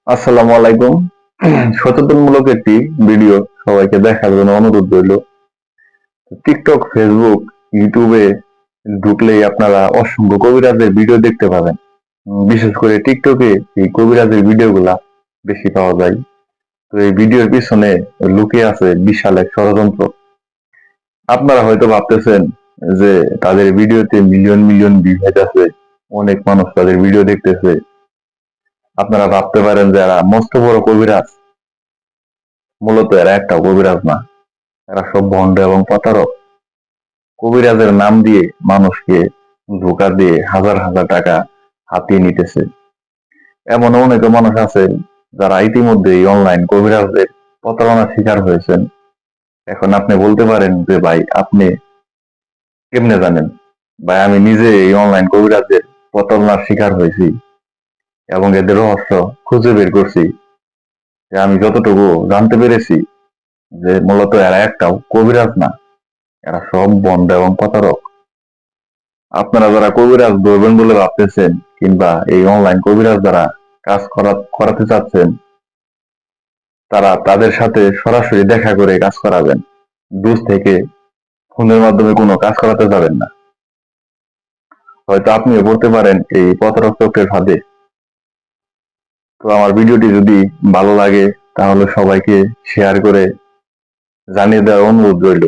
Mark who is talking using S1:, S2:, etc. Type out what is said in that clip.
S1: আসসালামু আলাইকুম। সচেতনমূলক একটি ভিডিও সবাইকে দেখার জন্য অনুরোধ রইল। টিকটক, ফেসবুক, ইউটিউবে ঢুকলেই আপনারা অসংখ্য কবিরাজের ভিডিও দেখতে পাবেন। বিশেষ করে টিকটকে এই কবিরাজের ভিডিওগুলা বেশি পাওয়া যায়। তো এই ভিডিওর পিছনে লুকিয়ে আছে বিশাল এক ষড়যন্ত্র। আপনারা হয়তো ভাবতেছেন যে তাদের ভিডিওতে মিলিয়ন মিলিয়ন ভিউ হইতাছে, অনেক মানুষ তাদের ভিডিও দেখতেছে। আপনারা ভাবতে পারেন যে এরা মস্ত বড় কবিরাজ। মূলত এরা একটা কবিরাজ না, এরা সব ভণ্ড এবং প্রতারক। কবিরাজের নাম দিয়ে মানুষকে ধোঁকা দিয়ে হাজার হাজার টাকা হাতিয়ে নিতেছে। এমন অনেক মানুষ আছে যারা ইতিমধ্যে এই অনলাইন কবিরাজদের প্রতারণার শিকার হয়েছেন। এখন আপনি বলতে পারেন যে ভাই আপনি কেমনে জানেন? ভাই আমি নিজে এই অনলাইন কবিরাজদের প্রতারণার শিকার হয়েছি এবং এদের রহস্য খুঁজে বের করছি। যে আমি যতটুকু জানতে পেরেছি যে মূলত এরা একটাও কবিরাজ না, এরা সব ভণ্ড এবং প্রতারক। আপনারা যারা কবিরাজ ধরবেন বলে ভাবতেছেন কিংবা এই অনলাইন কবিরাজ যারা কাজ করাতে চাচ্ছেন, তারা তাদের সাথে সরাসরি দেখা করে কাজ করাবেন। দূর থেকে ফোনের মাধ্যমে কোনো কাজ করাতে যাবেন না। হয়তো আপনিও পড়তে পারেন এই প্রতারক চক্রের ফাঁদে। তো আমার ভিডিওটি যদি ভালো লাগে তাহলে সবাইকে শেয়ার করে জানিয়ে দেওয়ার অনুরোধ রইল।